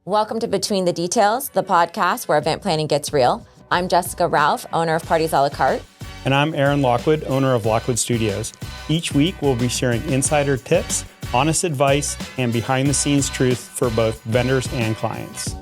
Welcome to Between the Details, the podcast where event planning gets real. I'm Jessica Ralph, owner of Parties a la carte. And I'm Aaron Lockwood, owner of Lockwood Studios. Each week, we'll be sharing insider tips, honest advice, and behind-the-scenes truth for both vendors and clients.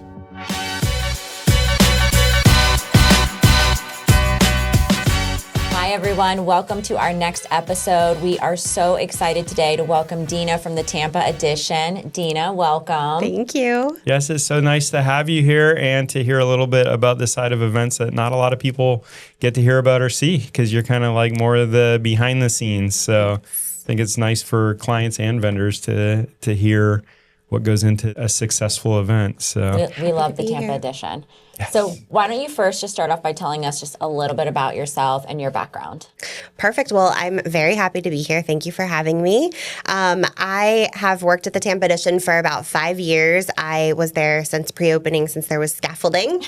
Hi, everyone. Welcome to our next episode. We are so excited today to welcome Deena from the Tampa EDITION. Deena, welcome. Thank you. Yes, it's so nice to have you here and to hear a little bit about the side of events that not a lot of people get to hear about or see, because you're kind of like more of the behind the scenes. So I think it's nice for clients and vendors to hear what goes into a successful event. So we love the Tampa EDITION. Yes. So why don't you first just start off by telling us just a little bit about yourself and your background? Perfect. Well, I'm very happy to be here. Thank you for having me. I have worked at the Tampa EDITION for about 5 years. I was there since pre-opening, since there was scaffolding.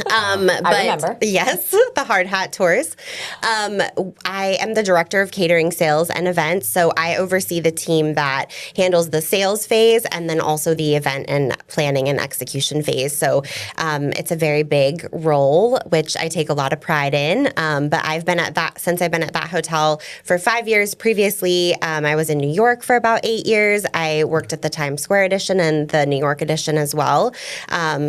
I remember. Yes, the hard hat tours. I am the director of catering, sales, and events. So I oversee the team that handles the sales phase and then also the event and planning and execution phase. So it's a very big role, which I take a lot of pride in. But I've been at that hotel for 5 years. Previously, I was in New York for about 8 years. I worked at the Times Square EDITION and the New York EDITION as well.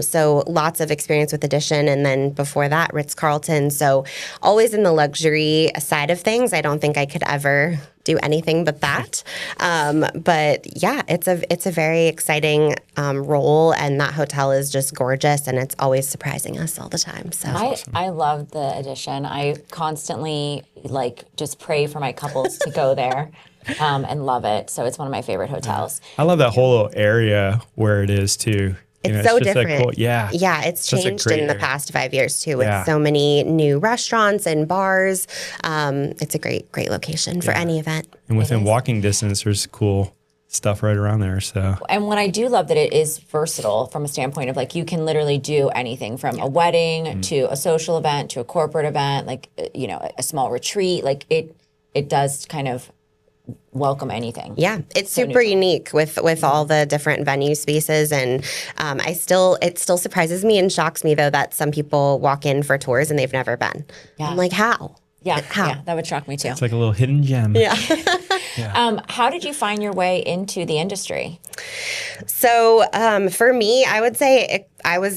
So lots of experience with EDITION. And then before that, Ritz-Carlton. So always in the luxury side of things. I don't think I could ever do anything but that. But yeah, it's a very exciting role, and that hotel is just gorgeous, and it's always surprising us all the time. So I love the EDITION. I constantly just pray for my couples to go there. And love it. So it's one of my favorite hotels. I love that whole area where it is too. It's so different. Cool, yeah. Yeah, it's changed in the past 5 years too, with so many new restaurants and bars. It's a great location for any event. And within walking distance, there's cool stuff right around there. So, and what I do love that it is versatile from a standpoint of you can literally do anything from a wedding to a social event to a corporate event, a small retreat. It does kind of welcome anything. Yeah, it's so super unique with all the different venue spaces, and it still surprises me and shocks me though that some people walk in for tours and they've never been. Yeah. I'm like, how? Yeah, that would shock me too. It's like a little hidden gem. Yeah. How did you find your way into the industry? So for me, I would say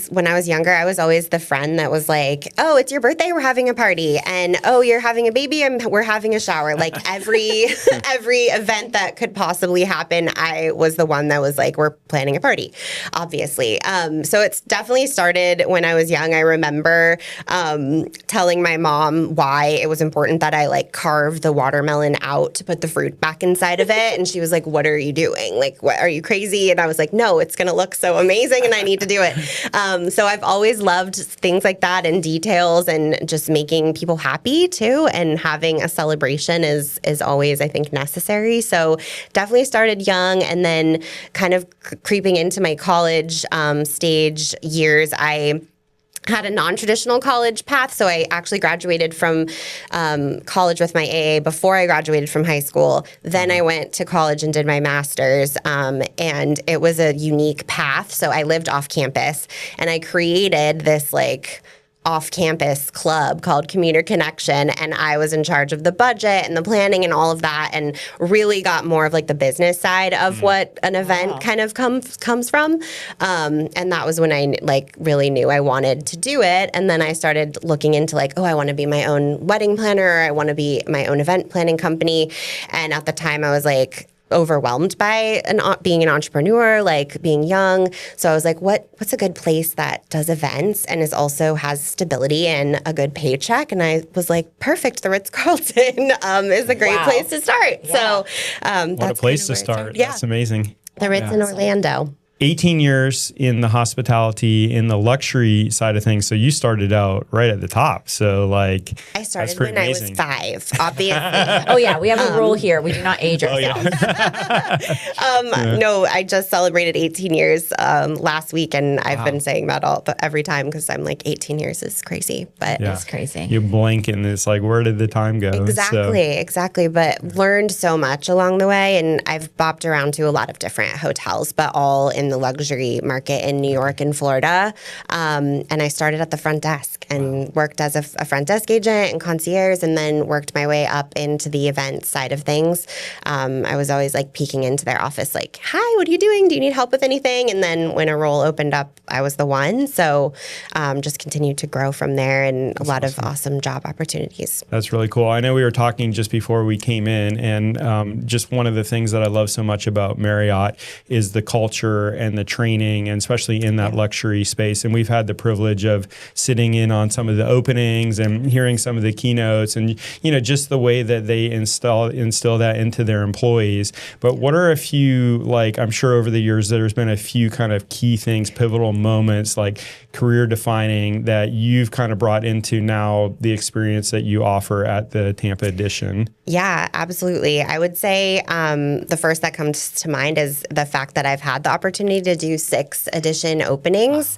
when I was younger, I was always the friend that was like, oh, it's your birthday, we're having a party. And oh, you're having a baby, we're having a shower. Like every event that could possibly happen, I was the one that was like, we're planning a party, obviously. So it's definitely started when I was young. I remember telling my mom why it was important that I carve the watermelon out to put the fruit back inside of it. And she was like, what are you doing? What, are you crazy? And I was like, no, it's going to look so amazing and I need to do it. So I've always loved things like that and details and just making people happy too. And having a celebration is always, I think, necessary. So definitely started young, and then kind of creeping into my college stage years, I had a non-traditional college path. So I actually graduated from college with my AA before I graduated from high school. Then I went to college and did my master's, and it was a unique path. So I lived off campus, and I created this off-campus club called Commuter Connection, and I was in charge of the budget and the planning and all of that, and really got more of the business side of what an event kind of comes from. And that was when I really knew I wanted to do it. And then I started looking into I want to be my own wedding planner, or I want to be my own event planning company. And at the time I was overwhelmed by being an entrepreneur, being young. So I was like, what's a good place that does events and also has stability and a good paycheck? And I was like, perfect, the Ritz-Carlton is a great place to start. Yeah. So what a place to start. Yeah. That's amazing. The Ritz in Orlando. 18 years in the hospitality, in the luxury side of things. So you started out right at the top. So I started when amazing. I was 5, obviously. Oh yeah, we have a rule here. We do not age ourselves. No, I just celebrated 18 years last week, and I've been saying that every time because I'm 18 years is crazy. But it's crazy. You blink and it's where did the time go? Exactly. But learned so much along the way, and I've bopped around to a lot of different hotels, but all in in the luxury market in New York and Florida. And I started at the front desk and worked as a front desk agent and concierge, and then worked my way up into the event side of things. I was always like peeking into their office, like, hi, what are you doing? Do you need help with anything? And then when a role opened up, I was the one. So just continued to grow from there, and a lot of awesome job opportunities. That's really cool. I know we were talking just before we came in, and just one of the things that I love so much about Marriott is the culture and the training, and especially in that luxury space. And we've had the privilege of sitting in on some of the openings and hearing some of the keynotes, and just the way that they instill that into their employees. But what are a few, like, I'm sure over the years there's been a few kind of key things, pivotal moments, like career defining, that you've kind of brought into now the experience that you offer at the Tampa EDITION? Yeah, absolutely. I would say the first that comes to mind is the fact that I've had the opportunity to do 6 EDITION openings.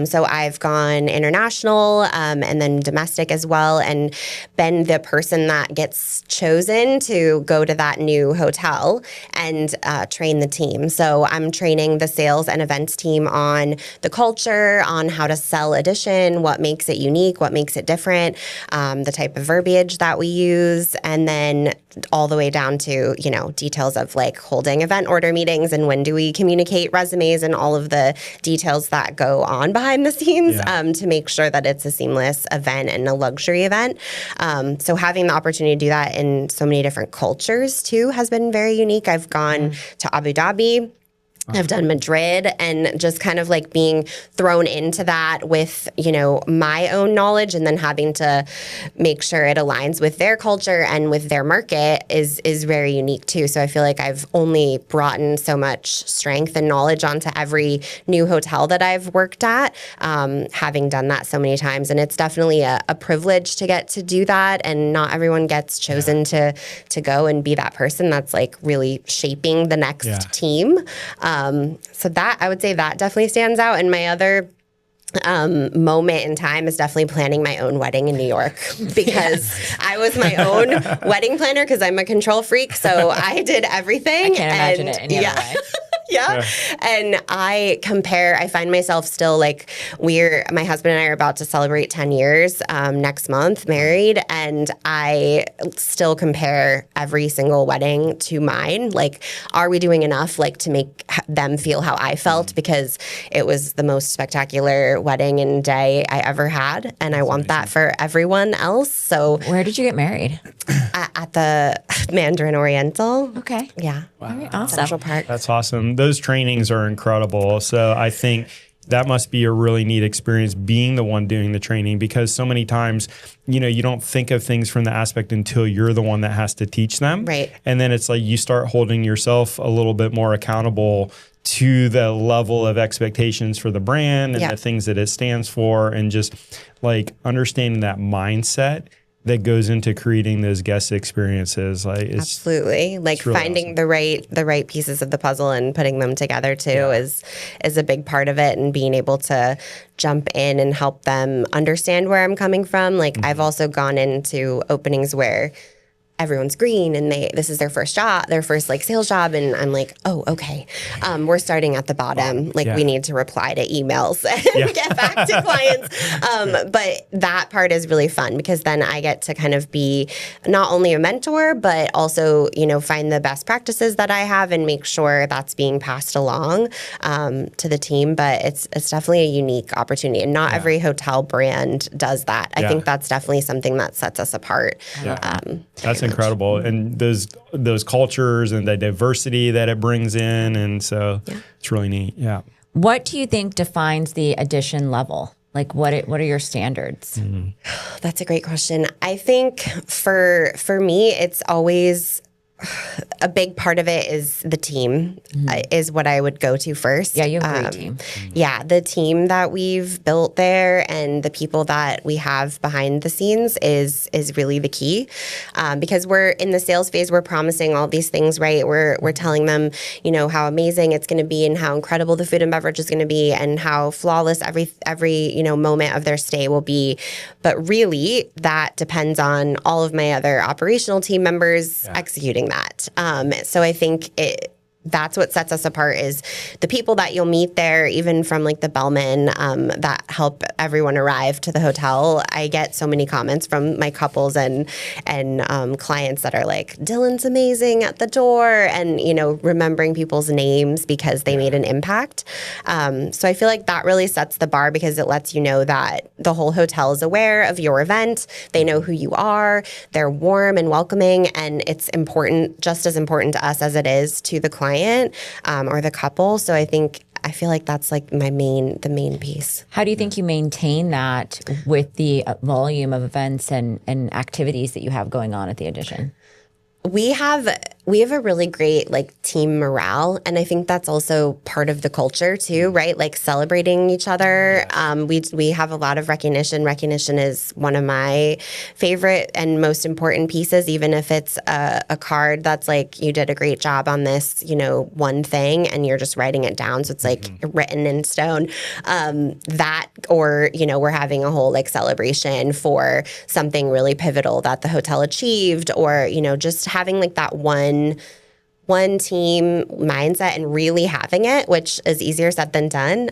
So I've gone international and then domestic as well, and been the person that gets chosen to go to that new hotel and train the team. So I'm training the sales and events team on the culture, on how to sell EDITION, what makes it unique, what makes it different, the type of verbiage that we use, and then all the way down to, details of like holding event order meetings and when do we communicate resumes and all of the details that go on behind the scenes to make sure that it's a seamless event and a luxury event. So having the opportunity to do that in so many different cultures too has been very unique. I've gone to Abu Dhabi. I've done Madrid, and just kind of like being thrown into that with, my own knowledge, and then having to make sure it aligns with their culture and with their market is very unique too. So I feel like I've only brought in so much strength and knowledge onto every new hotel that I've worked at, having done that so many times. And it's definitely a privilege to get to do that. And not everyone gets chosen to go and be that person that's like really shaping the next team. So that, I would say that definitely stands out. And my other moment in time is definitely planning my own wedding in New York, because I was my own wedding planner because I'm a control freak. So I did everything. I can't imagine it any other way. Yeah. And I find myself still like my husband and I are about to celebrate 10 years next month, married. And I still compare every single wedding to mine. Like, are we doing enough like to make them feel how I felt? Because it was the most spectacular wedding and day I ever had. And I want that for everyone else. So where did you get married? At the Mandarin Oriental. Okay. Yeah. Wow. Very awesome. Central Park. That's awesome. Those trainings are incredible. So I think that must be a really neat experience being the one doing the training, because so many times, you don't think of things from the aspect until you're the one that has to teach them. Right. And then it's like you start holding yourself a little bit more accountable to the level of expectations for the brand and the things that it stands for, and just like understanding that mindset that goes into creating those guest experiences. Like, it's absolutely, like really finding awesome. the right pieces of the puzzle and putting them together too is a big part of it, and being able to jump in and help them understand where I'm coming from. Like I've also gone into openings where everyone's green and this is their first job, their first like sales job. And I'm like, oh, okay. We're starting at the bottom. Like we need to reply to emails and get back to clients. But that part is really fun, because then I get to kind of be not only a mentor, but also, find the best practices that I have and make sure that's being passed along to the team. But it's definitely a unique opportunity, and not every hotel brand does that. I think that's definitely something that sets us apart. That's incredible. And those cultures and the diversity that it brings in. And so it's really neat. Yeah. What do you think defines the EDITION level? Like what are your standards? That's a great question. I think for me, it's always a big part of it is the team is what I would go to first. Yeah, you have a great team. Yeah, the team that we've built there and the people that we have behind the scenes is really the key. Because we're in the sales phase, we're promising all these things, right? We're telling them, how amazing it's going to be and how incredible the food and beverage is going to be and how flawless every moment of their stay will be. But really, that depends on all of my other operational team members executing that. So I think that's what sets us apart is the people that you'll meet there, even from like the bellmen that help everyone arrive to the hotel. I get so many comments from my couples and clients that are like, Dylan's amazing at the door, and, you know, remembering people's names because they made an impact. So I feel like that really sets the bar because it lets you know that the whole hotel is aware of your event. They know who you are. They're warm and welcoming, and it's important, just as important to us as it is to the client or the couple. So I feel like that's like the main piece. How do you think you maintain that with the volume of events and activities that you have going on at the Edition? We have a really great like team morale, and I think that's also part of the culture too, right? Like celebrating each other. We have a lot of recognition. Recognition is one of my favorite and most important pieces, even if it's a card that's like, you did a great job on this, you know, one thing, and you're just writing it down, so it's like written in stone. That, or, you know, we're having a whole like celebration for something really pivotal that the hotel achieved, or, you know, just having like that one team mindset and really having it, which is easier said than done.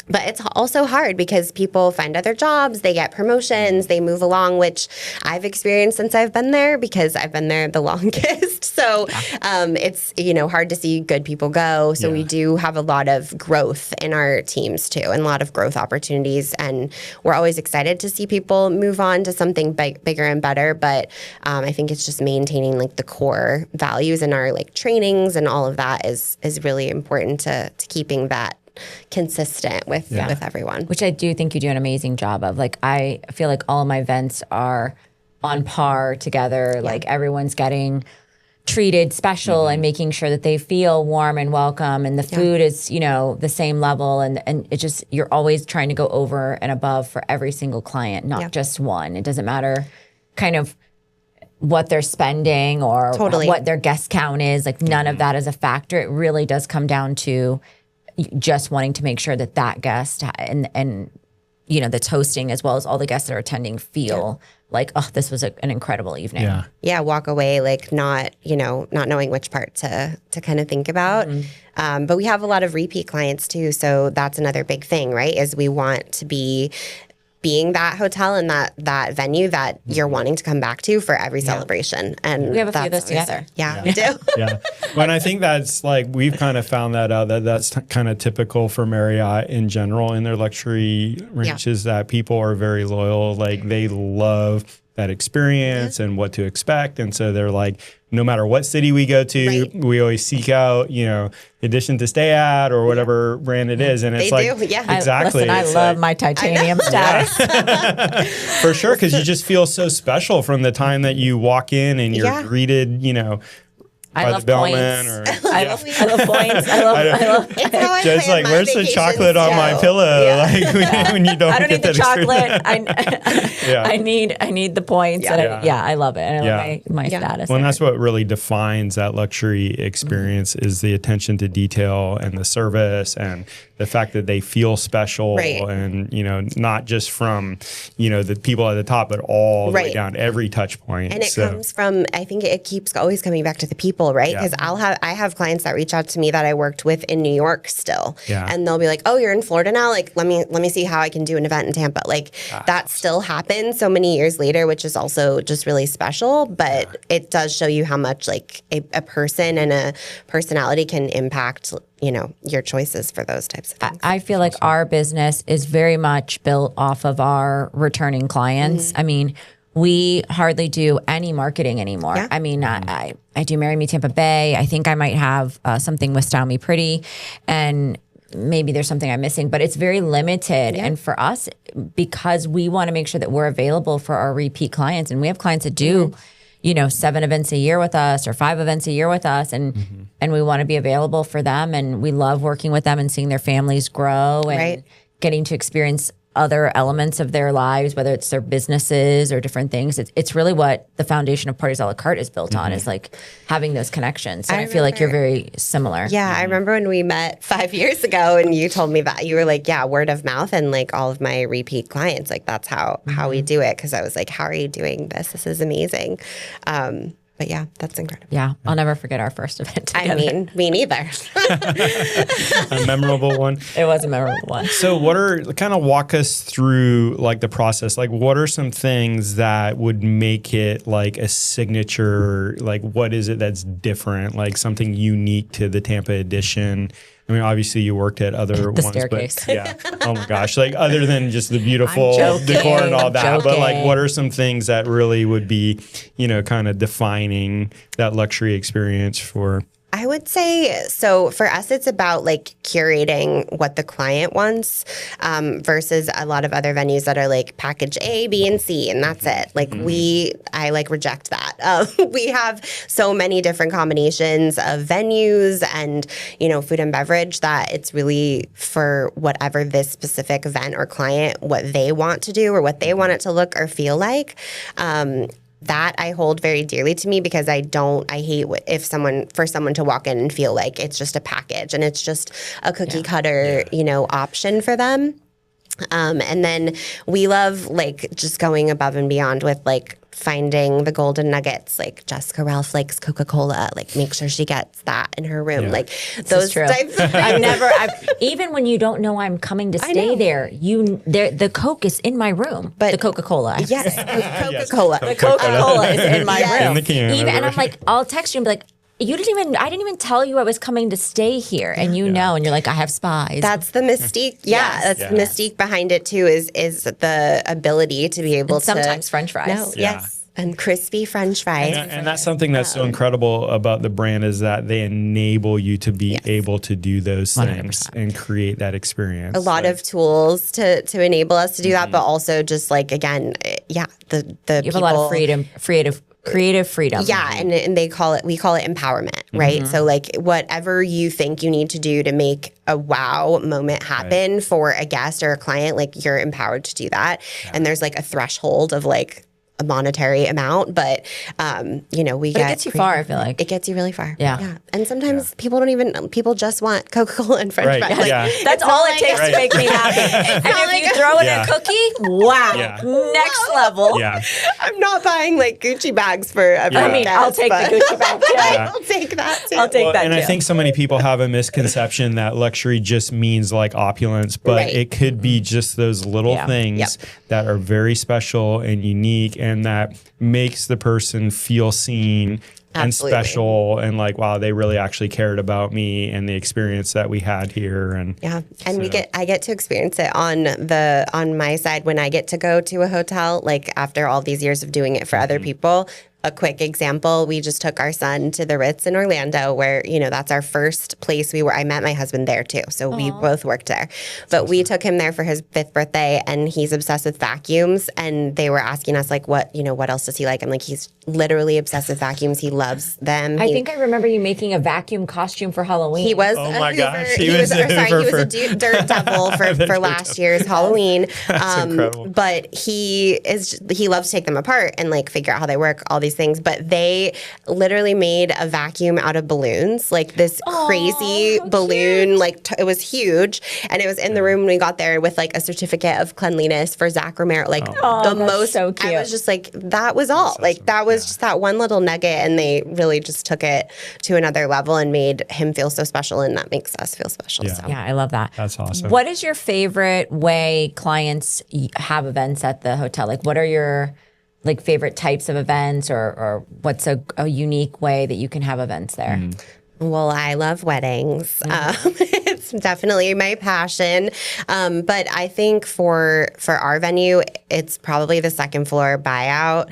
But it's also hard because people find other jobs, they get promotions, they move along, which I've experienced since I've been there because I've been there the longest. So it's, you know, hard to see good people go. So we do have a lot of growth in our teams too, and a lot of growth opportunities. And we're always excited to see people move on to something bigger and better. But I think it's just maintaining like the core values in our like trainings and all of that is really important to keeping that consistent with everyone. Which I do think you do an amazing job of. Like, I feel like all of my events are on par together. Like, everyone's getting treated special and making sure that they feel warm and welcome, and the food is, you know, the same level, and it just, you're always trying to go over and above for every single client, not just one. It doesn't matter kind of what they're spending or what their guest count is. Like, none of that is a factor. It really does come down to just wanting to make sure that that guest and you know, that's hosting as well as all the guests that are attending feel like, oh, this was an incredible evening. Walk away like not knowing which part to kind of think about. But we have a lot of repeat clients too, so that's another big thing, right? Is we want to being that hotel and that venue that you're wanting to come back to for every celebration. And we have a few of those together. We do. Well, I think that's like, we've kind of found that out, that's kind of typical for Marriott in general in their luxury ranches, that people are very loyal. Like, they love that experience and what to expect. And so they're like, no matter what city we go to, we always seek out, you know, Edition to stay at or whatever brand it is. And it's exactly. I love my titanium status. For sure, because you just feel so special from the time that you walk in and you're greeted, you know, I love points. I love points. I love It's how I just plan like, my where's the vacations, chocolate on my pillow? Like, when you don't I don't get need the that chocolate. I need the points. And I love it. And I love my status. Well, and that's what really defines that luxury experience is the attention to detail and the service and the fact that they feel special and, you know, not just from, you know, the people at the top, but all the way down every touch point. And it comes from, I think it keeps always coming back to the people, right? Because I have clients that reach out to me that I worked with in New York still. And they'll be like, oh, you're in Florida now? Like, let me see how I can do an event in Tampa. Like, that still happens so many years later, which is also just really special. But it does show you how much like a person and a personality can impact, you know, your choices for those types of things. I feel like our business is very much built off of our returning clients. I mean, we hardly do any marketing anymore. I mean, I do Marry Me Tampa Bay. I think I might have something with Style Me Pretty, and maybe there's something I'm missing, but it's very limited. And for us, because we want to make sure that we're available for our repeat clients, and we have clients that do, you know, 7 events a year with us or 5 events a year with us, and we want to be available for them, and we love working with them and seeing their families grow and getting to experience other elements of their lives, whether it's their businesses or different things. It's really what the foundation of Parties a la carte is built on, is like having those connections. And I feel like you're very similar. Yeah, I remember when we met 5 years ago and you told me that. You were like, word of mouth, and like all of my repeat clients, like that's how we do it. Because I was like, how are you doing this? This is amazing. But But yeah, that's incredible. Yeah, I'll never forget our first event together. I mean, me neither. A memorable one. It was a memorable one. So what are, kind of walk us through like the process? Like what are some things that would make it like a signature? Like what is it that's different? Like something unique to the Tampa edition? I mean, obviously you worked at other ones, staircase. but yeah. Oh my gosh. Like other than just the beautiful joking. decor and all that, but like Joking. what are some things that really would be, you know, kind of defining that luxury experience for? I would say, so for us, it's about like curating what the client wants versus a lot of other venues that are like package A, B, and C, and that's it. Like I like reject that. We have so many different combinations of venues and, you know, food and beverage that it's really for whatever this specific event or client, what they want to do or what they want it to look or feel like. That I hold very dearly to me because I hate for someone to walk in and feel like it's just a package and it's just a cookie cutter, you know, option for them. And then we love like just going above and beyond with like finding the golden nuggets. Like Jessica Ralph likes Coca-Cola, like make sure she gets that in her room. Like those types of things. Even when you don't know I'm coming to stay there, the Coke is in my room. But the Coca-Cola. Yes, Coca-Cola. The Coca-Cola is in my room. In the can, and I'm like, I'll text you and be like, I didn't even tell you I was coming to stay here. And you know, and you're like, I have spies. That's the mystique. Yeah, that's the mystique behind it too, is the ability to be able and sometimes French fries. No, yes. And crispy French fries. And that's something that's so incredible about the brand is that they enable you to be able to do those things 100%. and create that experience. A lot of tools to enable us to do that, but also just like, again, the You have a lot of creative freedom. Yeah, and we call it empowerment, right? So like whatever you think you need to do to make a wow moment happen for a guest or a client, like you're empowered to do that. And there's like a threshold of like a monetary amount, but you know, But it gets you far, I feel like. It gets you really far. Yeah. And sometimes people just want Coca-Cola and French fries. Like, That's all it takes to make me happy. And if you throw in a cookie, wow, next level. Yeah. I'm not buying like Gucci bags for every I mean, I'll take the Gucci bag too. I'll take that too. I'll take that And too. I think so many people have a misconception that luxury just means like opulence, but it could be just those little things that are very special and unique and that makes the person feel seen and special and like, wow, they really actually cared about me and the experience that we had here. And I get to experience it on my side when I get to go to a hotel, like after all these years of doing it for other people. A quick example, we just took our son to the Ritz in Orlando where, you know, that's our first place I met my husband there too. So we both worked there. But we took him there for his 5th birthday and he's obsessed with vacuums. And they were asking us like, what else does he like? I'm like, he's literally obsessed with vacuums. He loves them. I think I remember you making a vacuum costume for Halloween. He was Oh my a gosh, Hoover. he was a Hoover a dirt devil for last year's Halloween. That's incredible. But he loves to take them apart and like figure out how they work, all these things. But they literally made a vacuum out of balloons, like this crazy balloon, like it was huge, and it was in the room when we got there with like a certificate of cleanliness for Zach Romero, like the most. So cute. I was just like, that was all. Like that was just that one little nugget, and they really just took it to another level and made him feel so special, and that makes us feel special. Yeah. So. Yeah, I love that. That's awesome. What is your favorite way clients have events at the hotel? Like, what are your like favorite types of events, or what's a unique way that you can have events there? Well, I love weddings. It's definitely my passion. But I think for our venue, it's probably the second floor buyout.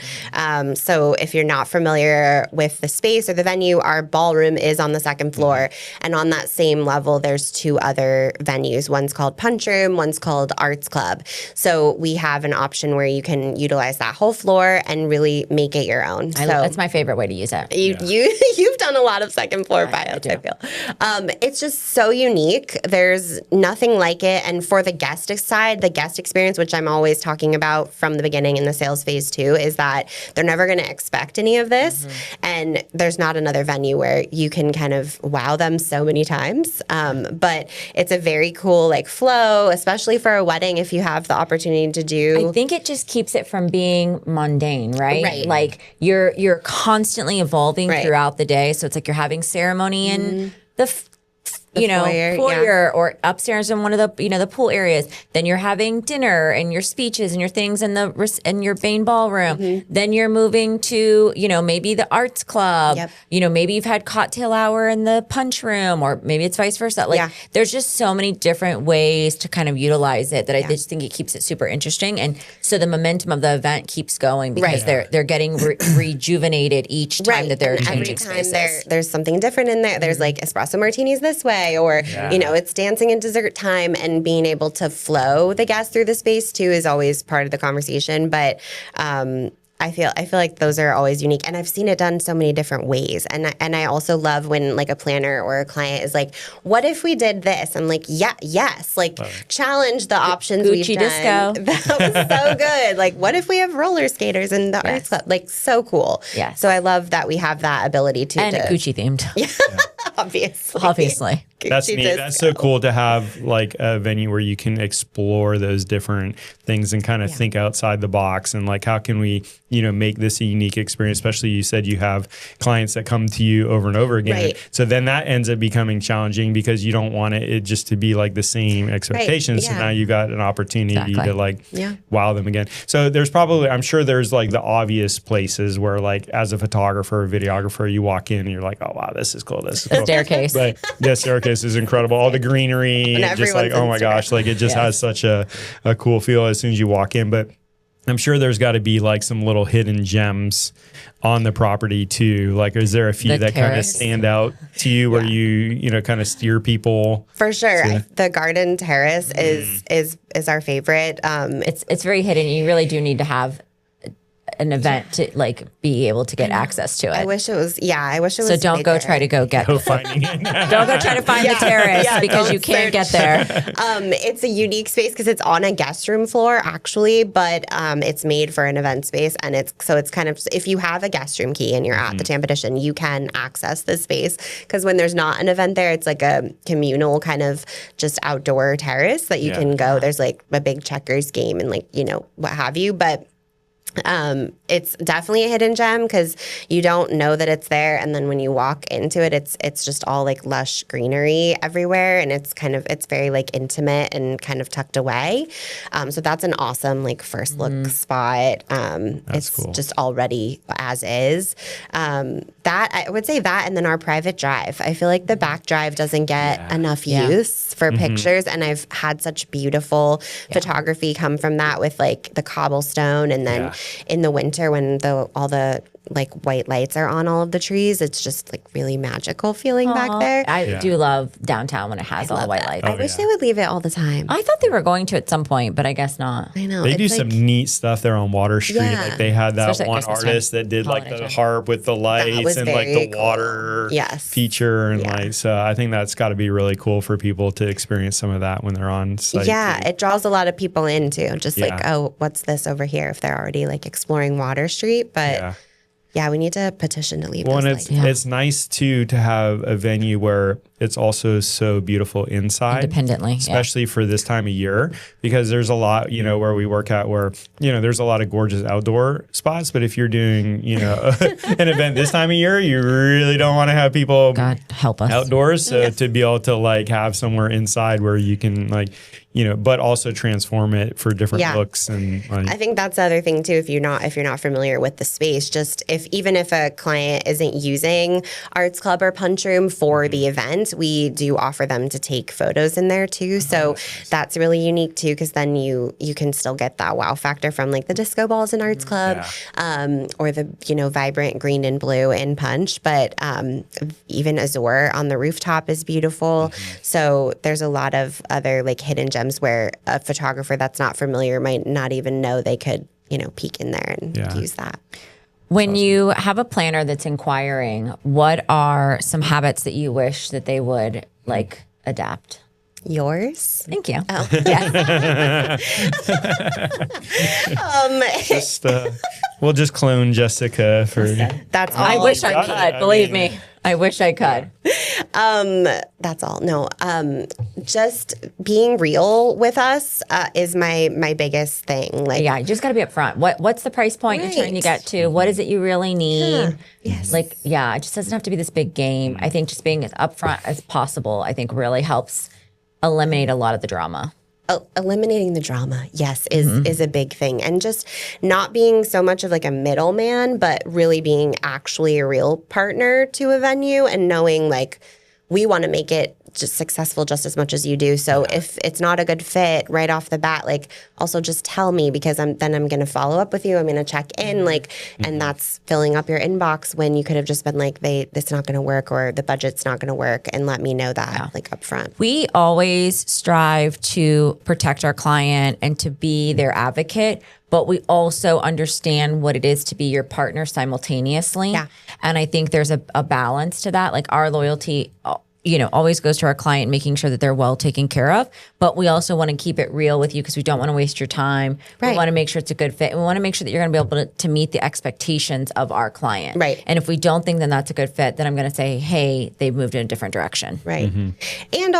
So if you're not familiar with the space or the venue, our ballroom is on the second floor. And on that same level, there's 2 other venues. One's called Punch Room, one's called Arts Club. So we have an option where you can utilize that whole floor and really make it your own. That's my favorite way to use it. You've done a lot of second floor buyouts, I feel. It's just so unique. unique. There's nothing like it. And for the guest side, the guest experience, which I'm always talking about from the beginning in the sales phase too, is that they're never going to expect any of this. And there's not another venue where you can kind of wow them so many times. But it's a very cool like flow, especially for a wedding if you have the opportunity to do. I think it just keeps it from being mundane, right? Right. Like you're constantly evolving Right. throughout the day. So it's like you're having ceremony in the foyer, foyer or upstairs in one of the the pool areas. Then you're having dinner and your speeches and your things in your main ballroom. Then you're moving to maybe the arts club. Yep. Maybe you've had cocktail hour in the punch room, or maybe it's vice versa. Like there's just so many different ways to kind of utilize it that I just think it keeps it super interesting. And so the momentum of the event keeps going because they're getting rejuvenated each time that they're and every changing time spaces. there's something different in there. There's like espresso martinis this way, or it's dancing and dessert time, and being able to flow the guests through the space too is always part of the conversation. But I feel like those are always unique, and I've seen it done so many different ways. And I also love when like a planner or a client is like, "What if we did this?" I'm like, yes, like challenge the options we've Gucci done. disco. That was so good. Like, what if we have roller skaters in the arts club? Like, so cool. Yes. So I love that we have that ability to And Gucci themed. obviously. That's Gucci neat. disco. That's so cool to have like a venue where you can explore those different things and kind of think outside the box, and like how can we make this a unique experience. Especially you said you have clients that come to you over and over again, Right. so then that ends up becoming challenging because you don't want it just to be like the same expectations. So yeah. now you got an opportunity to like wow them again. So I'm sure there's like the obvious places where like as a photographer or videographer you walk in and you're like, oh wow, this is cool, this is cool. Staircase. Right. Yeah, staircase is incredible. All the greenery, And just like, everyone's oh my Instagram. gosh, like it just has such a cool feel as soon as you walk in. But I'm sure there's got to be like some little hidden gems on the property too. Like, is there a few The that kind of terrace. stand out to you where you kind of steer people? For sure. The garden terrace is our favorite. It's very hidden. You really do need to have an event to like be able to get access to it. I wish it was. So don't go try to go get. Finding it. Don't go try to find the terrace because you can't get there. It's a unique space because it's on a guest room floor actually, but it's made for an event space, and it's kind of, if you have a guest room key and you're at the Tampa EDITION, you can access this space, because when there's not an event there, it's like a communal kind of just outdoor terrace that you can go. There's like a big checkers game and like what have you, but it's definitely a hidden gem because you don't know that it's there, and then when you walk into it, it's just all like lush greenery everywhere, and it's very like intimate and kind of tucked away. So that's an awesome like first look spot. It's cool. just already as is. That I would say that, and then our private drive. I feel like the back drive doesn't get enough use for pictures, and I've had such beautiful photography come from that with like the cobblestone, and then in the winter when all the like white lights are on all of the trees, it's just like really magical feeling back there. I do love downtown when it has all the white lights. I wish they would leave it all the time. I thought they were going to at some point, but I guess not. I know. They do it's some like, neat stuff there on Water Street. Yeah. Like they had that Especially at one Christmas artist time. that did like Holiday the time. harp with the lights was and like very the cool. water Yes. feature. And like, so I think that's got to be really cool for people to experience some of that when they're on site. yeah, too. it draws a lot of people in too. Just like, Yeah. oh, what's this over here? If they're already like exploring Water Street, but yeah, we need to petition to leave Well, those and lights. it's nice too to have a venue where it's also so beautiful inside, Independently, especially for this time of year, because there's a lot, where we work at where, there's a lot of gorgeous outdoor spots. But if you're doing, an event this time of year, you really don't want to have people God help us. outdoors. So to be able to like have somewhere inside where you can like, but also transform it for different looks and like, I think that's the other thing too. If you're not familiar with the space, just even if a client isn't using Arts Club or Punch Room for the event, we do offer them to take photos in there too. So that's really unique too, because then you can still get that wow factor from like the disco balls in Arts Club, or the vibrant green and blue in Punch. But even Azure on the rooftop is beautiful. So there's a lot of other like hidden gems where a photographer that's not familiar might not even know they could, peek in there and use that. When you have a planner that's inquiring, what are some habits that you wish that they would like adapt? Yours? Thank you. Oh. Just, we'll just clone Jessica for. That's all. I wish I got it. could. Believe me. I wish I could. That's all. No, just being real with us is my biggest thing. Like, Yeah, you just got to be upfront. What's the price point you're trying to Right. get to? What is it you really need? Yes. Like, yeah, it just doesn't have to be this big game. I think just being as upfront as possible, I think really helps eliminate a lot of the drama. eliminating the drama, yes, is a big thing. And just not being so much of like a middleman, but really being actually a real partner to a venue and knowing like we want to make it just successful just as much as you do. So if it's not a good fit right off the bat, like also just tell me, because I'm going to follow up with you. I'm going to check in, like, and that's filling up your inbox when you could have just been like, this not going to work, or the budget's not going to work, and let me know that like up front. We always strive to protect our client and to be their advocate, but we also understand what it is to be your partner simultaneously. Yeah. And I think there's a balance to that. Like our loyalty, always goes to our client, making sure that they're well taken care of. But we also want to keep it real with you because we don't want to waste your time. Right. We want to make sure it's a good fit. And we want to make sure that you're going to be able to meet the expectations of our client. Right. And if we don't think then that's a good fit, then I'm going to say, hey, they've moved in a different direction. Right. And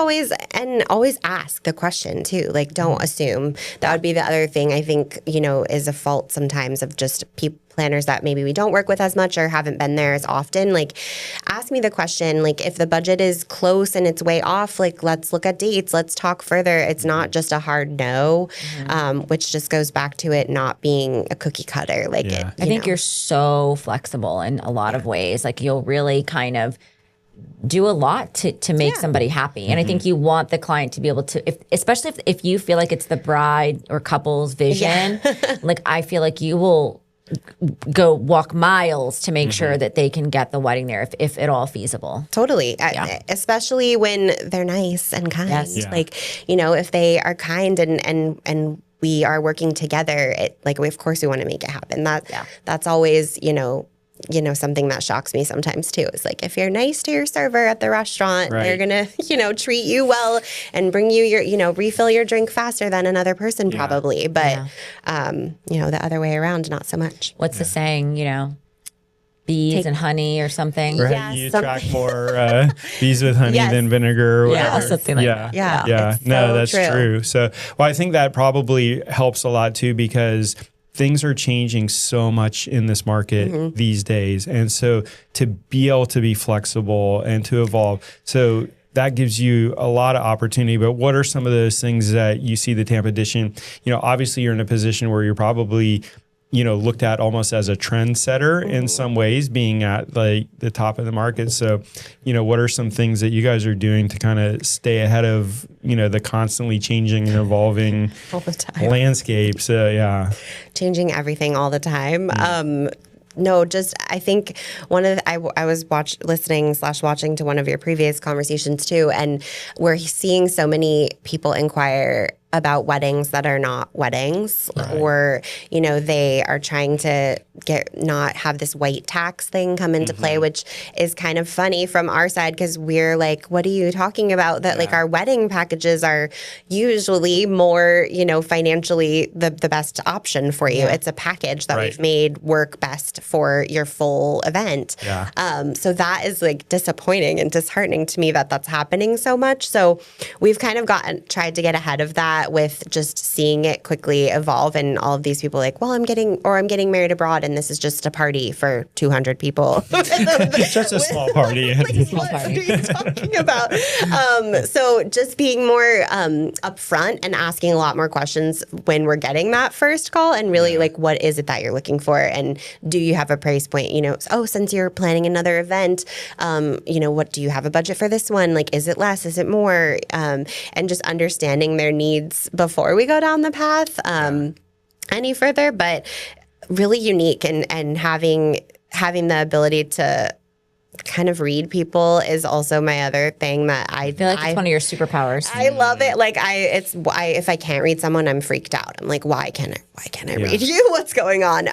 always ask the question too. Like, don't assume. That would be the other thing I think, is a fault sometimes of just planners that maybe we don't work with as much or haven't been there as often. Like, ask me the question, like, if the budget is close and it's way off, like, let's look at dates, let's talk further. It's not just a hard no, which just goes back to it not being a cookie cutter. Like, Yeah. I think you're so flexible in a lot of ways. Like you'll really kind of do a lot to make somebody happy. And I think you want the client to be able to, especially if you feel like it's the bride or couple's vision, like I feel like you will go walk miles to make sure that they can get the wedding there if at all feasible. Totally. Especially when they're nice and kind. Yes. Yeah. Like, if they are kind and we are working together, of course we want to make it happen. That's always, something that shocks me sometimes too. Is like, if you're nice to your server at the restaurant, Right. they're going to, treat you well and bring you your, refill your drink faster than another person probably. But, the other way around, not so much. What's the saying, bees and honey or something? Right? Yeah, You some- attract more bees with honey Yes. than vinegar or whatever. Yeah, something like that. Yeah. Yeah, It's no, so that's true. true. So, well, I think that probably helps a lot too, because things are changing so much in this market these days. And so to be able to be flexible and to evolve, so that gives you a lot of opportunity. But what are some of those things that you see the Tampa Edition? Obviously you're in a position where you're probably looked at almost as a trendsetter in some ways, being at like the top of the market. So, what are some things that you guys are doing to kind of stay ahead of, the constantly changing and evolving All the time. landscape? So, yeah. Changing everything all the time. No, just I think I was listening/watching to one of your previous conversations too, and we're seeing so many people inquire about weddings that are not weddings, or they are trying to not have this white tax thing come into play, which is kind of funny from our side because we're like, what are you talking about? That like our wedding packages are usually more financially the best option for you. It's a package that we've made work best for your full event. So that is like disappointing and disheartening to me that that's happening so much. So we've kind of tried to get ahead of that with just seeing it quickly evolve, and all of these people like, well, I'm getting married abroad and this is just a party for 200 people. Just a small party. What are you talking about? So just being more upfront and asking a lot more questions when we're getting that first call, and really like, what is it that you're looking for, and do you have a price point? Since you're planning another event, what do you have a budget for this one? Like, is it less? Is it more? And just understanding their needs before we go down the path any further, but really unique, and having the ability to kind of read people is also my other thing that I feel like it's one of your superpowers. I love it. Like if I can't read someone, I'm freaked out. I'm like, why can't I read you? What's going on?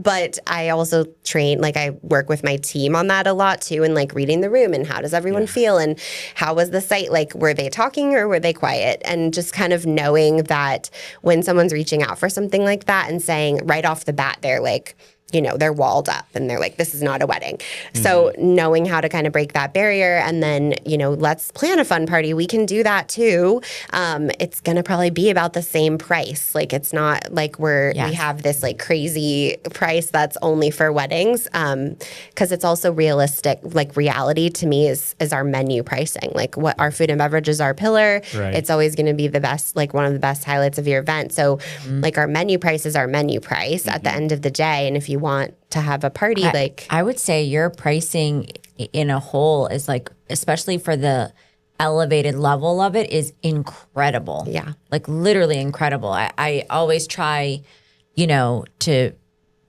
But I also train, like I work with my team on that a lot too, and like reading the room and how does everyone feel and how was the site? Like, were they talking or were they quiet? And just kind of knowing that when someone's reaching out for something like that and saying right off the bat, they're like, you know, they're walled up and they're like, this is not a wedding. So knowing how to kind of break that barrier and then, you know, let's plan a fun party. We can do that too. It's going to probably be about the same price. Like, it's not like we have this like crazy price that's only for weddings. Cause it's also realistic. Like, reality to me is our menu pricing. Like, what our food and beverage is our pillar. Right. It's always going to be the best, like one of the best highlights of your event. So like our menu price is our menu price at the end of the day. And if you want to have a party, I would say your pricing in a whole is like, especially for the elevated level of it, is incredible. Yeah. Like literally incredible. I always try, you know, to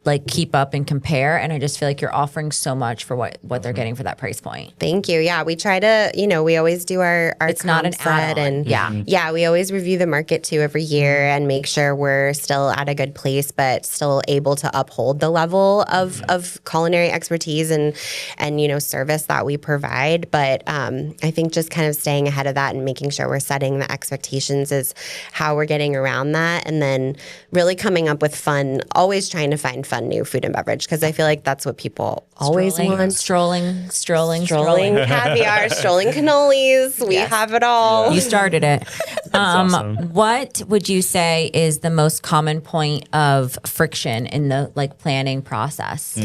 like keep up and compare. And I just feel like you're offering so much for what they're getting for that price point. Thank you. Yeah, we try to, you know, we always do our It's not an comp set add-on. and yeah, we always review the market too every year and make sure we're still at a good place, but still able to uphold the level of culinary expertise and you know, service that we provide. But I think just kind of staying ahead of that and making sure we're setting the expectations is how we're getting around that, and then really coming up with fun, always trying to find fun new food and beverage, because I feel like that's what people always want. Strolling Caviar, strolling cannolis. We have it all. You started it. awesome. What would you say is the most common point of friction in the like planning process?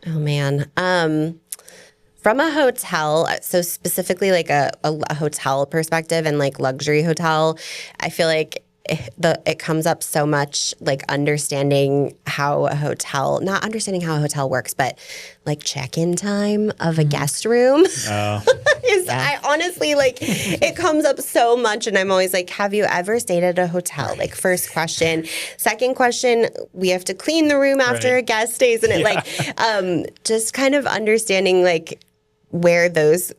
Oh man. From a hotel, so specifically like a hotel perspective and like luxury hotel, I feel like it comes up so much, like not understanding how a hotel works, but like check-in time of a guest room. I honestly, like, it comes up so much, and I'm always like, have you ever stayed at a hotel? Like, first question. Second question, we have to clean the room after a guest stays in it. Like, just kind of understanding like where this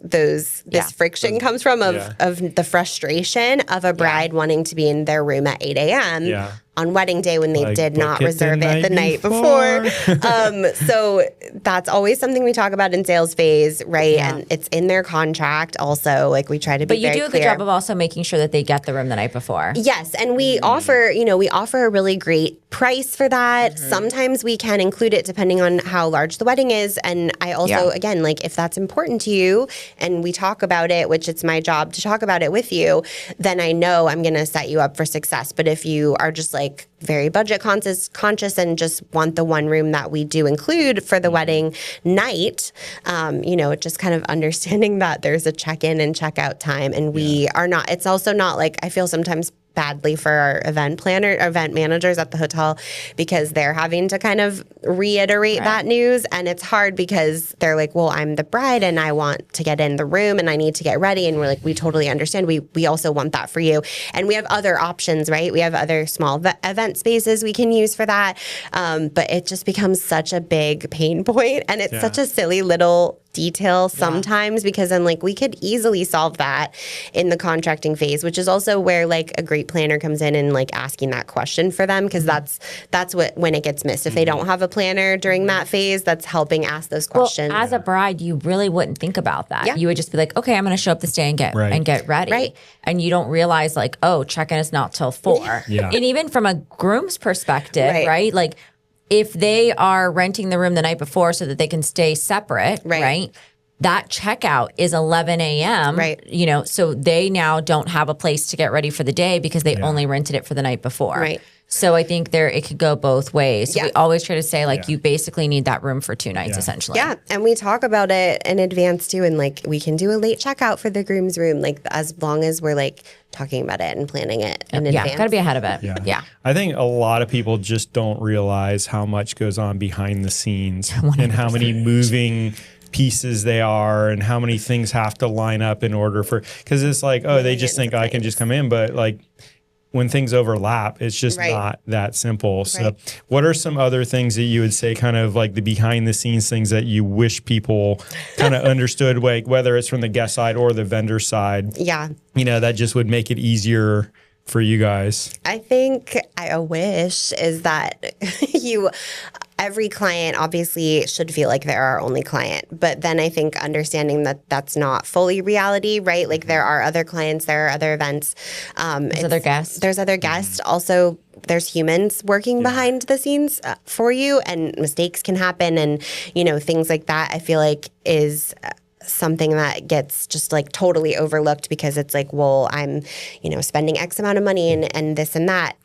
friction comes from of the frustration of a bride wanting to be in their room at 8 a.m. On wedding day when they Like, did not book it reserve the it the night night before. So that's always something we talk about in sales phase, right? Yeah. And it's in their contract also. Like, we try to be But you very do a clear. good job of also making sure that they get the room the night before. Yes, and we offer a really great price for that. Sometimes we can include it depending on how large the wedding is. And I also, again, like, if that's important to you and we talk about it, which it's my job to talk about it with you, then I know I'm going to set you up for success. But if you are just like very budget conscious and just want the one room that we do include for the wedding night, just kind of understanding that there's a check-in and check-out time, and we are not, it's also not like, I feel sometimes badly for our event managers at the hotel, because they're having to kind of reiterate that news, and it's hard because they're like, well, I'm the bride and I want to get in the room and I need to get ready, and we're like, we totally understand, we also want that for you, and we have other options, right? We have other small event spaces we can use for that, but it just becomes such a big pain point, and it's such a silly little detail sometimes, because I'm like, we could easily solve that in the contracting phase, which is also where like a great planner comes in and like asking that question for them, because that's what, when it gets missed. If they don't have a planner during that phase, that's helping ask those questions. Well, as a bride, you really wouldn't think about that. Yeah. You would just be like, okay, I'm going to show up this day and get ready. Right. And you don't realize like, oh, check-in is not till 4. Yeah. And even from a groom's perspective, right? Like, if they are renting the room the night before so that they can stay separate, right? That checkout is 11 a.m. Right. So they now don't have a place to get ready for the day because they only rented it for the night before. Right. So I think it could go both ways. So Yeah. we always try to say like, you basically need that room for 2 nights essentially. Yeah, and we talk about it in advance too, and like we can do a late checkout for the groom's room, like as long as we're like talking about it and planning it in advance. Yeah, got to be ahead of it. Yeah. I think a lot of people just don't realize how much goes on behind the scenes and how many moving pieces they are and how many things have to line up in order for, because it's like, oh, they just think I can just come in, but like when things overlap, it's just Right. not that simple. So Right. what are some other things that you would say, kind of like the behind the scenes things that you wish people kind of understood, like whether it's from the guest side or the vendor side, Yeah. that just would make it easier for you guys? I think a wish is that every client obviously should feel like they're our only client. But then I think understanding that that's not fully reality, right? Like there are other clients, there are other events. There's other guests. There's other guests. Also, there's humans working behind the scenes for you, and mistakes can happen, and things like that. I feel like is something that gets just like totally overlooked because it's like, well, I'm spending X amount of money and this and that.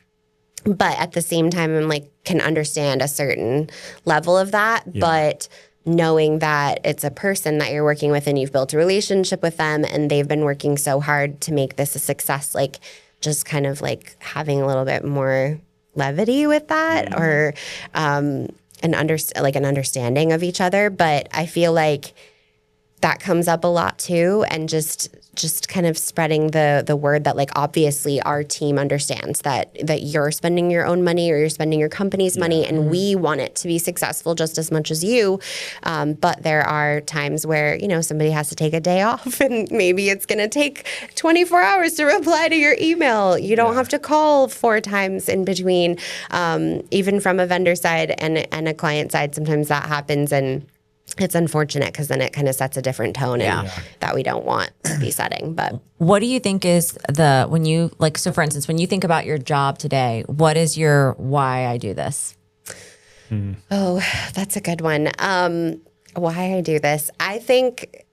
But at the same time, I'm like, can understand a certain level of that. Yeah. But knowing that it's a person that you're working with and you've built a relationship with them and they've been working so hard to make this a success, like just kind of like having a little bit more levity with that, or an understanding of each other. But I feel like that comes up a lot too, and just kind of spreading the word that like obviously our team understands that you're spending your own money or you're spending your company's money, and we want it to be successful just as much as you. But there are times where somebody has to take a day off, and maybe it's going to take 24 hours to reply to your email. You don't have to call 4 times in between, even from a vendor side and a client side. Sometimes that happens, and it's unfortunate because then it kind of sets a different tone that we don't want to be setting. But what do you think is when you so for instance, when you think about your job today, what is your why I do this? Oh, that's a good one. Why I do this? I think,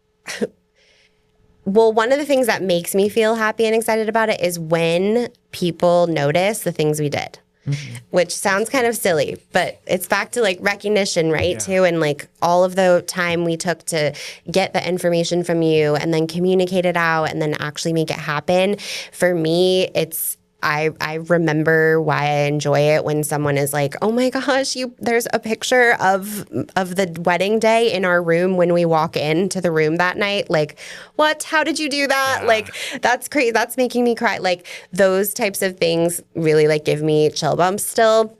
well, one of the things that makes me feel happy and excited about it is when people notice the things we did. Which sounds kind of silly, but it's back to like recognition, right? Yeah. Too. And like all of the time we took to get the information from you and then communicate it out and then actually make it happen. For me, I remember why I enjoy it when someone is like, oh my gosh, there's a picture of the wedding day in our room when we walk into the room that night. Like, what? How did you do that? Yeah. Like, that's crazy. That's making me cry. Like, those types of things really like give me chill bumps still.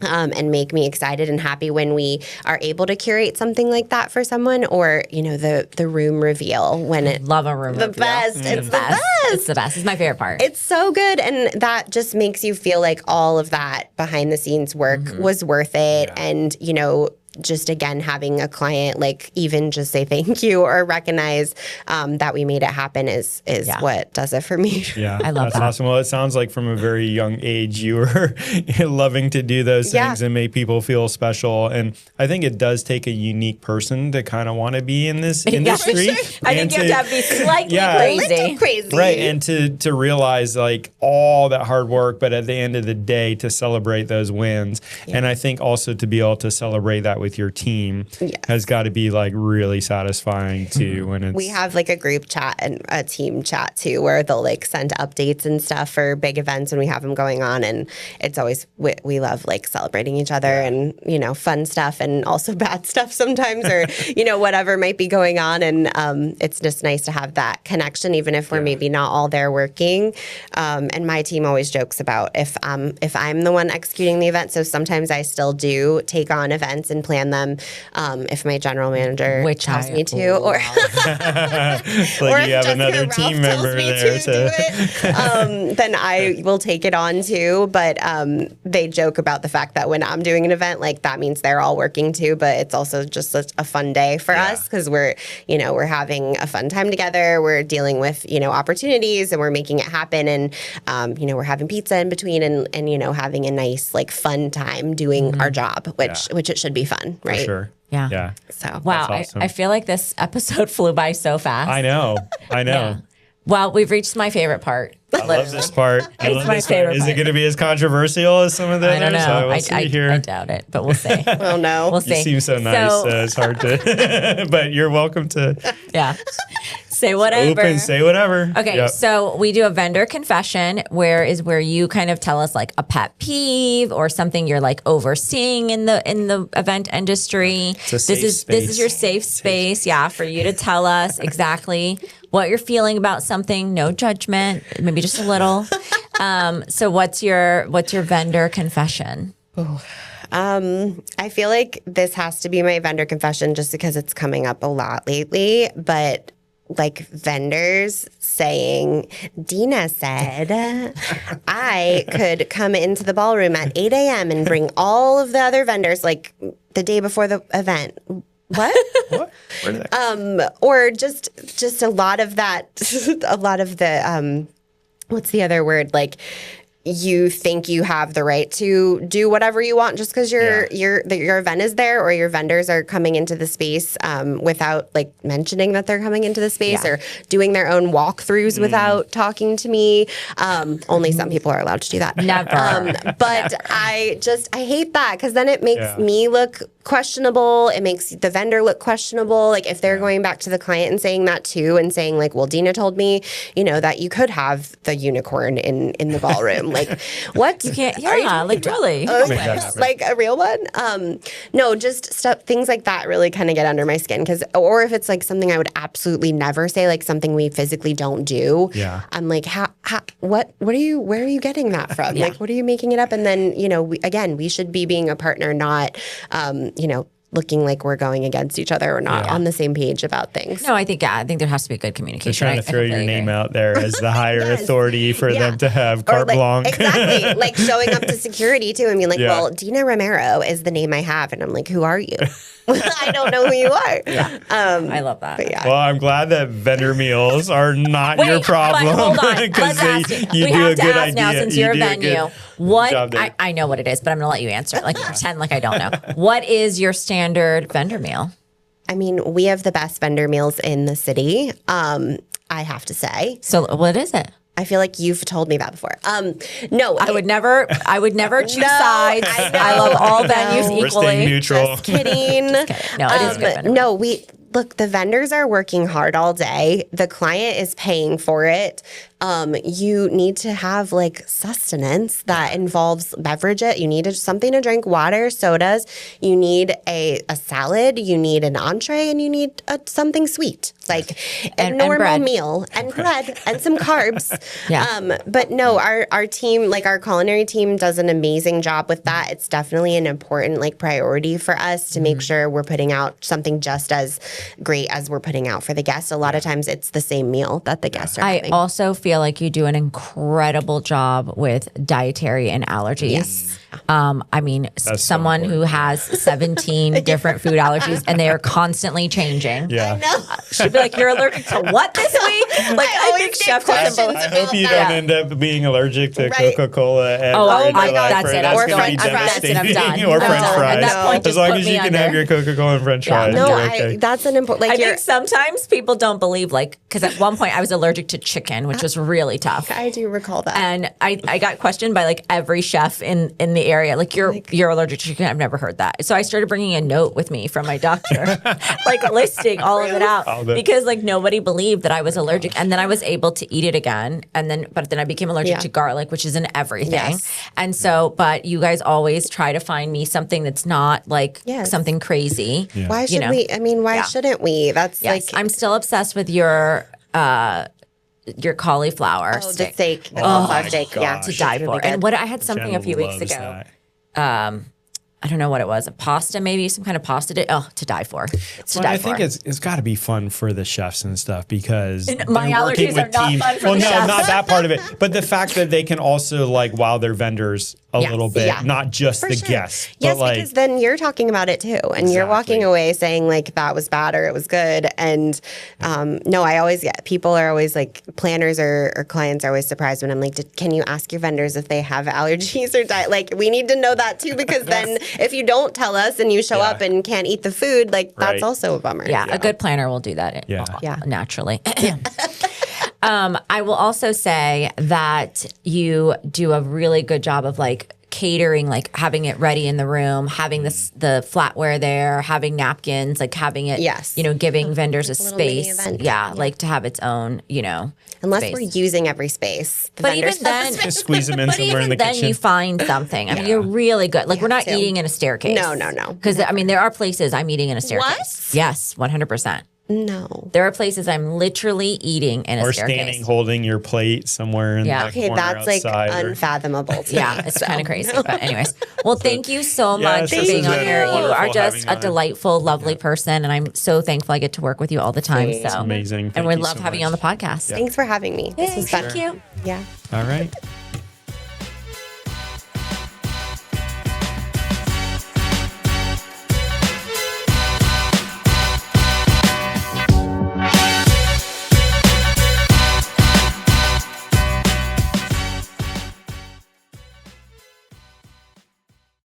And make me excited and happy when we are able to curate something like that for someone, or the room reveal when it love a room the reveal. best. It's the best. It's the best. It's my favorite part. It's so good, and that just makes you feel like all of that behind the scenes work was worth it, and just again having a client like even just say thank you or recognize that we made it happen is what does it for me. Yeah, I love that. That's awesome. Well, it sounds like from a very young age you were loving to do those things and make people feel special. And I think it does take a unique person to kind of want to be in this industry. Sure. I think you have to be slightly crazy. Right, and to realize like all that hard work, but at the end of the day to celebrate those wins. Yeah. And I think also to be able to celebrate that with your team has got to be like really satisfying too. When we have like a group chat and a team chat too, where they'll like send updates and stuff for big events when we have them going on, and it's always we love like celebrating each other and fun stuff and also bad stuff sometimes, or whatever might be going on, and it's just nice to have that connection even if we're maybe not all there working. And my team always jokes about if I'm the one executing the event, so sometimes I still do take on events and plan them if my general manager tells me to, or like or you have another team member there to do it, then I will take it on too. But they joke about the fact that when I'm doing an event, like that means they're all working too, but it's also just a fun day for us because we're having a fun time together, we're dealing with opportunities and we're making it happen, and we're having pizza in between and having a nice like fun time doing our job, which it should be fun. Right. For sure. Yeah. So wow, awesome. I feel like this episode flew by so fast. I know. Yeah. Well, we've reached my favorite part. I love this part. It's my favorite part. Is it going to be as controversial as some of the others? I don't know. We'll see here. I doubt it, but we'll see. Well, no. We'll see. You seem so nice. It's hard to, but you're welcome to. Yeah. Say whatever. Open, say whatever. Okay, so we do a vendor confession, where you kind of tell us like a pet peeve or something you're like overseeing in the event industry. This is your safe space, for you to tell us exactly what you're feeling about something. No judgment. maybe just a little. So what's your vendor confession? I feel like this has to be my vendor confession just because it's coming up a lot lately, but like vendors saying, Deena said I could come into the ballroom at 8 a.m. and bring all of the other vendors like the day before the event. What? What? Where did that Or just a lot of that, a lot of the, what's the other word? Like, you think you have the right to do whatever you want just because your event is there, or your vendors are coming into the space without like mentioning that they're coming into the space, or doing their own walkthroughs without talking to me. Only some people are allowed to do that. Never. But I hate that, because then it makes me look questionable. It makes the vendor look questionable. Like if they're going back to the client and saying that too, and saying like, well, Deena told me, that you could have the unicorn in the ballroom. Like, what? You can't. Yeah, like totally. Like a real one? No, just stuff, things like that really kind of get under my skin. Or if it's like something I would absolutely never say, like something we physically don't do. Yeah. I'm like, where are you getting that from? Like, what are you making it up? And then, we should be being a partner, not, looking like we're going against each other or not on the same page about things. No, I think there has to be good They're communication. trying to throw your name out there as the higher authority for them to have Or carte blanche. Exactly. Like showing up to security too and being like, well, Deena Romero is the name I have. And I'm like, who are you? I don't know who you are. I love that. Yeah. Well, I'm glad that vendor meals are not your problem. But hold on. Because Let's ask you we do have a to good ask idea. now, since You you're a do good venue. What job there. I know what it is, but I'm going to let you answer it. Like pretend like I don't know. What is your standard vendor meal? I mean, we have the best vendor meals in the city. I have to say. So what is it? I feel like you've told me that before. No, I would never choose sides. I know. I love all No. venues We're staying equally. neutral. Just kidding. No, it is good vendor. No, look, the vendors are working hard all day. The client is paying for it. You need to have like sustenance that involves beverage. You need something to drink, water, sodas. You need a salad. You need an entree, and you need something sweet, like And normal bread. meal and bread and some carbs. Yeah. But no, our team, like our culinary team, does an amazing job with that. It's definitely an important like priority for us to make sure we're putting out something just as great as we're putting out for the guests. A lot of times it's the same meal that the guests are I having. also feel like you do an incredible job with dietary and allergies. Yes. I mean, so someone who has 17 different food allergies and they are constantly changing. Yeah. She'd be like, "You're allergic to what this week?" Like, I always think get chef doesn't questions believe. I hope you don't end up being allergic to Right. Coca-Cola. Ever Oh in my your God, life, that's right? it. That's I'm going to be done. That's it. I'm devastating. done. Or I'm French done. fries. At that point, As just long put as me you can under. have your Coca-Cola and French fries. No, you're okay. that's an important. Like I think sometimes people don't believe, like, because at one point I was allergic to chicken, which was really tough. I do recall that. And I got questioned by like every chef in the area, like you're allergic to chicken. I've never heard that. So I started bringing a note with me from my doctor, like listing all of it out, because like nobody believed that I was allergic. And then I was able to eat it again. But then I became allergic to garlic, which is in everything. Yes. And so, but you guys always try to find me something that's not like something crazy. Why should we? I mean, why shouldn't we? That's Yes, like I'm still obsessed with your cauliflower the steak. steak, the cauliflower steak. Yeah, To die for. And what I had something a few weeks Loves ago. that. I don't know what it was, a pasta, maybe some kind of pasta. To die for. It's to Well, die I for. think it's got to be fun for the chefs and stuff, because my they're working allergies with are not teams. fun for Well, the no, chefs. not that part of it, but the fact that they can also like wow their vendors a little bit, not just the guests. Yes, but like, because then you're talking about it too, and you're walking away saying like that was bad or it was good. And no, I always get people are always like planners or clients are always surprised when I'm like, can you ask your vendors if they have allergies or diet? Like we need to know that too, because then if you don't tell us and you show up and can't eat the food, like that's also a bummer. Yeah, a good planner will do that. Naturally. I will also say that you do a really good job of like catering, like having it ready in the room, having the flatware there, having napkins, like having it, giving vendors a mini space. event. Like to have its own, Unless space. we're using every space. The But vendors even have the then, space. just squeeze them in but somewhere in even the then kitchen. you find something. I mean, you're really good. Like we're not too. eating in a staircase. No. Because I mean, there are places I'm eating in a staircase. What? Yes, 100%. No. There are places I'm literally eating in a Or staircase. standing holding your plate somewhere in Yeah. the Okay, corner that's like outside. unfathomable. To Yeah, me. it's kind of crazy. But anyways, well, thank you so Yeah, much for this being has on been here. You wonderful are just having a you on. delightful, lovely person, and I'm so thankful I get to work with you all the time. It's So amazing. and Thank we you love so having you on much. the podcast. Thanks for having me. This was fun. Thank you. Yeah. All right.